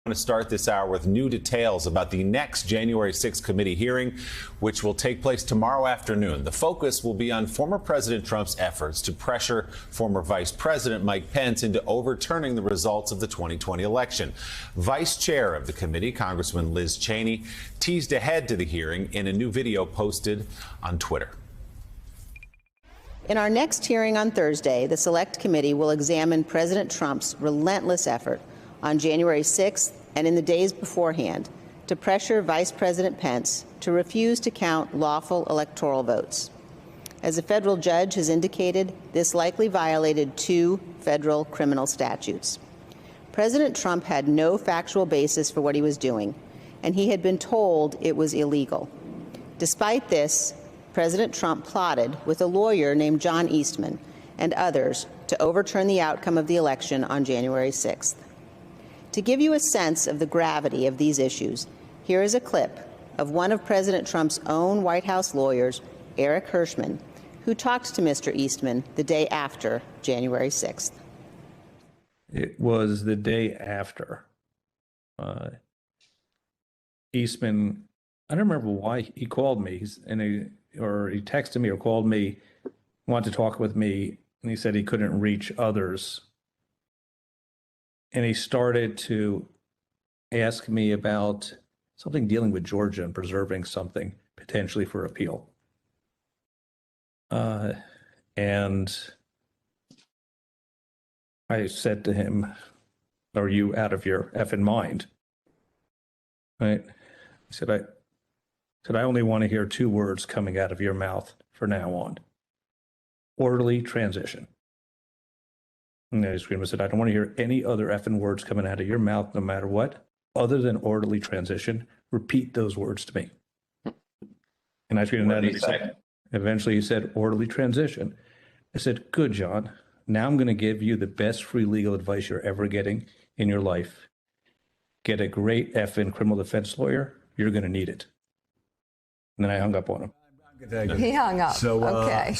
I'm going to start this hour with new details about the next January 6th committee hearing, which will take place tomorrow afternoon. The focus will be on former President Trump's efforts to pressure former Vice President Mike Pence into overturning the results of the 2020 election. Vice Chair of the committee, Congressman Liz Cheney, teased ahead to the hearing in a new video posted on Twitter. In our next hearing on Thursday, the Select Committee will examine President Trump's relentless effort on January 6th and in the days beforehand to pressure Vice President Pence to refuse to count lawful electoral votes. As a federal judge has indicated, this likely violated 2 federal criminal statutes. President Trump had no factual basis for what he was doing, and he had been told it was illegal. Despite this, President Trump plotted with a lawyer named John Eastman and others to overturn the outcome of the election on January 6th. To give you a sense of the gravity of these issues, here is a clip of one of President Trump's own White House lawyers, Eric Hirschman, who talked to Mr. Eastman the day after January 6th. It was the day after. Eastman, I don't remember why he called me, or he texted me or called me, wanted to talk with me, and he said he couldn't reach others. And he started to ask me about something dealing with Georgia and preserving something potentially for appeal. And I said to him, "Are you out of your effing mind?" Right? I said, I only want to hear 2 words coming out of your mouth from now on. Orderly transition. And I screamed, I said, I don't want to hear any other effing words coming out of your mouth, no matter what, other than orderly transition. Repeat those words to me. And I screamed that. Eventually he said, orderly transition. I said, good, John. Now I'm going to give you the best free legal advice you're ever getting in your life. Get a great effing criminal defense lawyer. You're going to need it. And then I hung up on him. He hung up. So, okay.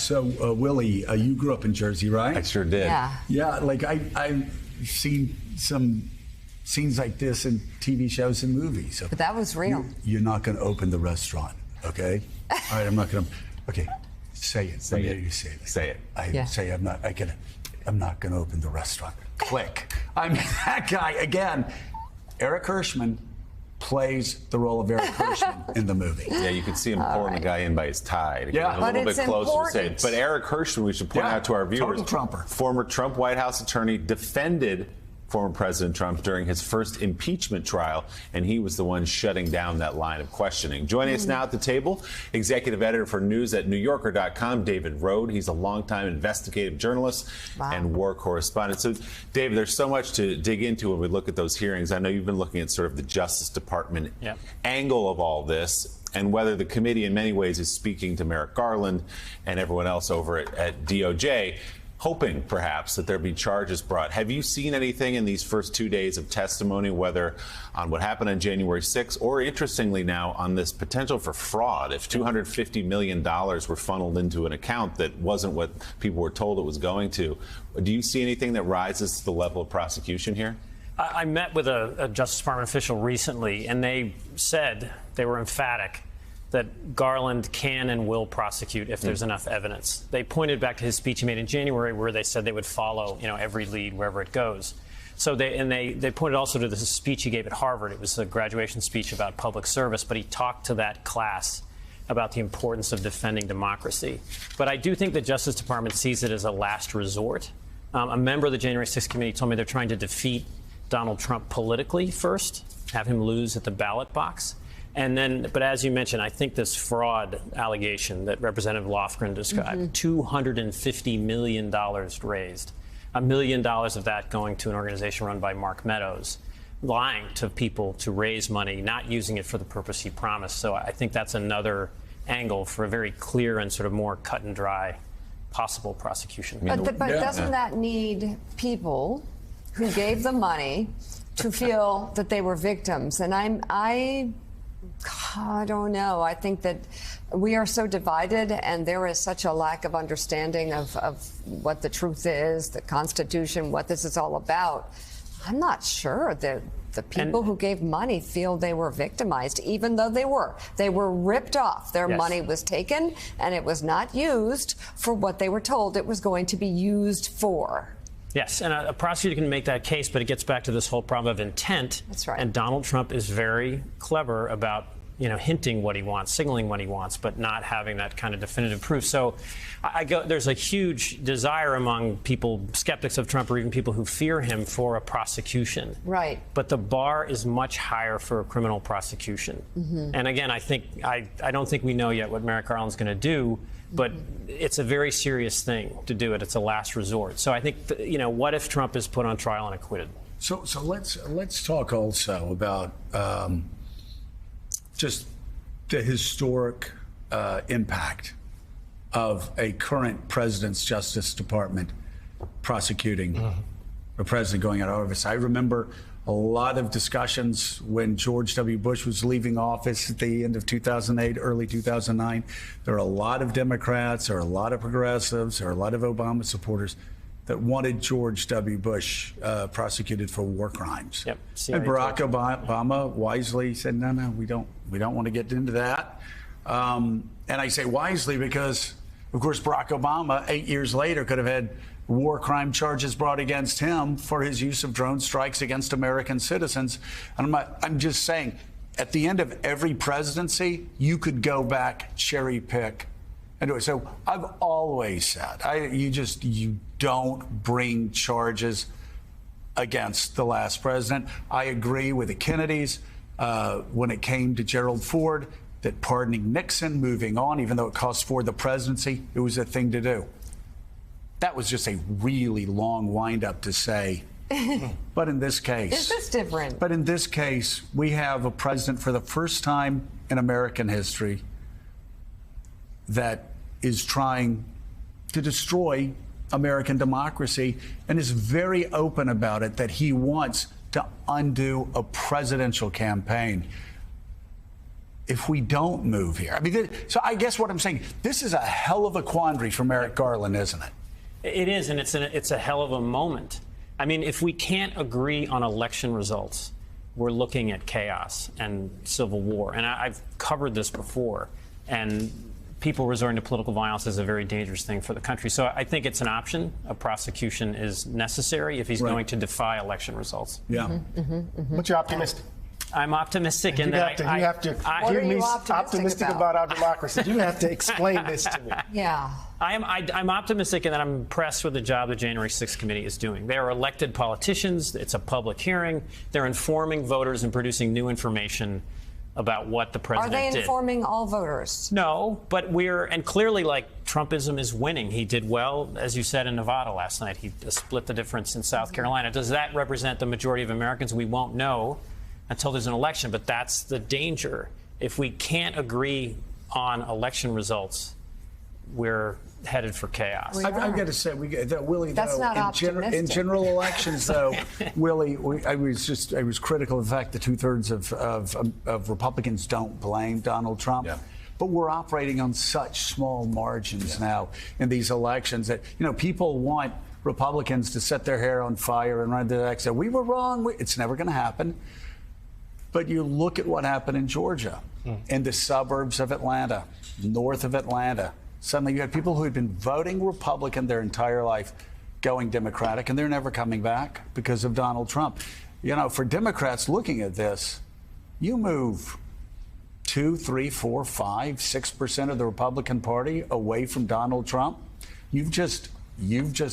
Willie, you grew up in Jersey, right? I sure did. Yeah. Yeah, like I've seen some scenes like this in TV shows and movies. So But that was real. You're not going to open the restaurant, okay? All right, I'm not going to. Okay, say it. Say it. You say it. Say it. Say I'm not going to open the restaurant. Click. I mean, that guy again. Eric Hirschman plays the role of Eric Hirschman in the movie. Yeah, you can see him pulling the guy in by his tie to get him a But little bit it's closer to say it. important. But Eric Hirschman, we should point out to our viewers, total Trumper. Former Trump White House attorney, defended former President Trump during his first impeachment trial, and he was the one shutting down that line of questioning. Joining us now at the table, executive editor for news at NewYorker.com, David Rohde. He's a longtime investigative journalist and war correspondent. So, David, there's so much to dig into when we look at those hearings. I know you've been looking at sort of the Justice Department angle of all this, and whether the committee in many ways is speaking to Merrick Garland and everyone else over at DOJ, hoping perhaps that there be charges brought. Have you seen anything in these first 2 days of testimony, whether on what happened on January 6th or, interestingly now, on this potential for fraud? If $250 million were funneled into an account that wasn't what people were told it was going to, do you see anything that rises to the level of prosecution here? I met with a Justice Department official recently, and they said, they were emphatic, that Garland can and will prosecute if there's enough evidence. They pointed back to his speech he made in January, where they said they would follow, every lead wherever it goes. So they pointed also to the speech he gave at Harvard. It was a graduation speech about public service, but he talked to that class about the importance of defending democracy. But I do think the Justice Department sees it as a last resort. A member of the January 6th committee told me they're trying to defeat Donald Trump politically first, have him lose at the ballot box. And then, but as you mentioned, I think this fraud allegation that Representative Lofgren described, $250 million raised, $1 million of that going to an organization run by Mark Meadows, lying to people to raise money, not using it for the purpose he promised. So I think that's another angle for a very clear and sort of more cut and dry possible prosecution. But doesn't that need people who gave the money to feel that they were victims? And I don't know. I think that we are so divided, and there is such a lack of understanding of what the truth is, the Constitution, what this is all about. I'm not sure that the people who gave money feel they were victimized, even though they were. They were ripped off. Their money was taken, and it was not used for what they were told it was going to be used for. Yes, and a prosecutor can make that case, but it gets back to this whole problem of intent. That's right. And Donald Trump is very clever about, hinting what he wants, signaling what he wants, but not having that kind of definitive proof. So there's a huge desire among people, skeptics of Trump, or even people who fear him, for a prosecution. Right. But the bar is much higher for a criminal prosecution. And again, I don't think we know yet what Merrick Garland's going to do, but it's a very serious thing to do it. It's a last resort. So I think, what if Trump is put on trial and acquitted? So let's talk also about just the historic impact of a current president's Justice Department prosecuting a president going out of office. I remember a lot of discussions when George W. Bush was leaving office at the end of 2008, early 2009. There are a lot of Democrats, there are a lot of progressives, there are a lot of Obama supporters that wanted George W. Bush prosecuted for war crimes. Yep. And Barack Obama wisely said, no, we don't want to get into that. And I say wisely because, of course, Barack Obama, 8 years later, could have had war crime charges brought against him for his use of drone strikes against American citizens. And I'm just saying, at the end of every presidency, you could go back, cherry pick, and do it. So I've always said, you don't bring charges against the last president. I agree with the Kennedys when it came to Gerald Ford, that pardoning Nixon, moving on, even though it cost Ford the presidency, it was a thing to do. That was just a really long windup to say. But in this case, Is this different? But in this case, we have a president for the first time in American history that is trying to destroy American democracy and is very open about it, that he wants to undo a presidential campaign. If we don't move here, so I guess what I'm saying, this is a hell of a quandary for Merrick Garland, isn't it? It is, and it's a hell of a moment. I mean, if we can't agree on election results, we're looking at chaos and civil war. And I've covered this before, and people resorting to political violence is a very dangerous thing for the country. So I think it's an option. A prosecution is necessary if he's going to defy election results. Yeah. But you're optimistic. I'm optimistic in that you have to What give are you me optimistic about our democracy. You have to explain this to me. Yeah. I'm optimistic in that I'm impressed with the job the January 6th committee is doing. They are elected politicians. It's a public hearing. They're informing voters and producing new information about what the president did. Are they informing all voters? No, but and clearly, Trumpism is winning. He did well, as you said, in Nevada last night. He split the difference in South Carolina. Does that represent the majority of Americans? We won't know until there's an election, but that's the danger. If we can't agree on election results, we're headed for chaos. I've got to say, Willie, That's though, not optimistic. in general elections, though, Willie, I was critical of the fact that 2/3 of Republicans don't blame Donald Trump. Yeah. But we're operating on such small margins now in these elections that, people want Republicans to set their hair on fire and run to the next day. We were wrong. It's never going to happen. But you look at what happened in Georgia, in the suburbs of Atlanta, north of Atlanta. Suddenly you had people who had been voting Republican their entire life going Democratic, and they're never coming back because of Donald Trump. For Democrats looking at this, you move 2, 3, 4, 5, 6% of the Republican Party away from Donald Trump. You've just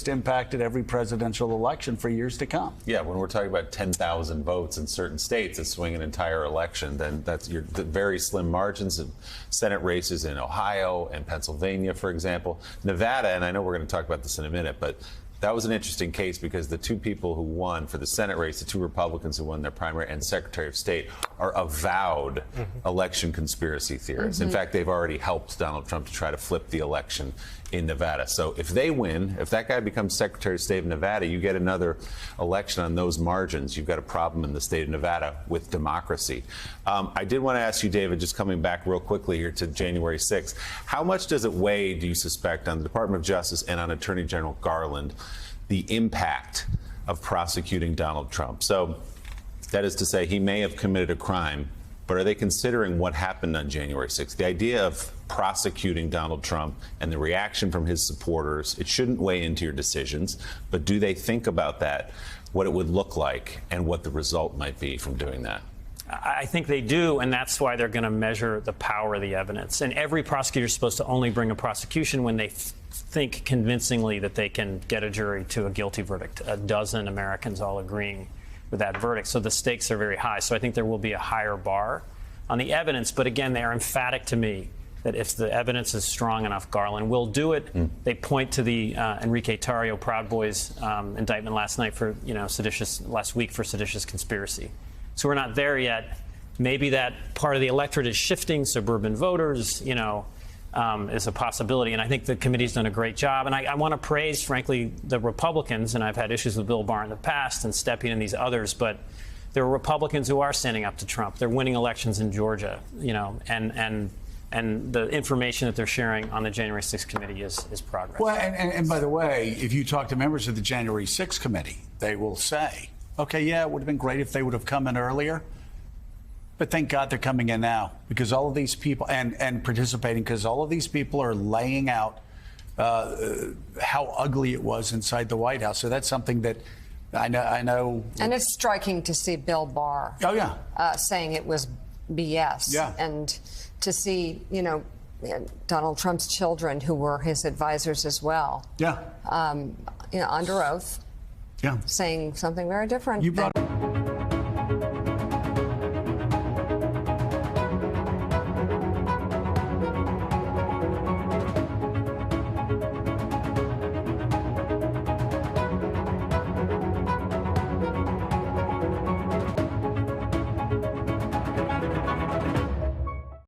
impacted every presidential election for years to come. Yeah, when we're talking about 10,000 votes in certain states that swing an entire election, then that's the very slim margins of Senate races in Ohio and Pennsylvania, for example. Nevada, and I know we're going to talk about this in a minute, but that was an interesting case because the two people who won for the Senate race, the two Republicans who won their primary and Secretary of State, are avowed election conspiracy theorists. In fact, they've already helped Donald Trump to try to flip the election in Nevada. So if they win, if that guy becomes Secretary of State of Nevada, you get another election on those margins. You've got a problem in the state of Nevada with democracy. I did want to ask you, David, just coming back real quickly here to January 6th, how much does it weigh, do you suspect, on the Department of Justice and on Attorney General Garland, the impact of prosecuting Donald Trump. So that is to say, he may have committed a crime, but are they considering what happened on January 6th? The idea of prosecuting Donald Trump and the reaction from his supporters, it shouldn't weigh into your decisions, but do they think about that, what it would look like and what the result might be from doing that? I think they do, and that's why they're going to measure the power of the evidence. And every prosecutor is supposed to only bring a prosecution when they think convincingly that they can get a jury to a guilty verdict. A dozen Americans all agreeing with that verdict. So the stakes are very high. So I think there will be a higher bar on the evidence. But again, they are emphatic to me that if the evidence is strong enough, Garland will do it. They point to the Enrique Tarrio Proud Boys indictment last week for seditious conspiracy. So we're not there yet. Maybe that part of the electorate is shifting, suburban voters, is a possibility. And I think the committee's done a great job. And I want to praise, frankly, the Republicans. And I've had issues with Bill Barr in the past and Stepien and these others. But there are Republicans who are standing up to Trump. They're winning elections in Georgia, and the information that they're sharing on the January 6th committee is progress. Well, and by the way, if you talk to members of the January 6th committee, they will say, okay, yeah, it would have been great if they would have come in earlier. But thank God they're coming in now, because all of these people and participating, because all of these people are laying out how ugly it was inside the White House. So that's something that I know. And it's striking to see Bill Barr. Oh, yeah. Saying it was BS. Yeah. And to see, Donald Trump's children, who were his advisors as well. Yeah. Under oath. Yeah. Saying something very different. You brought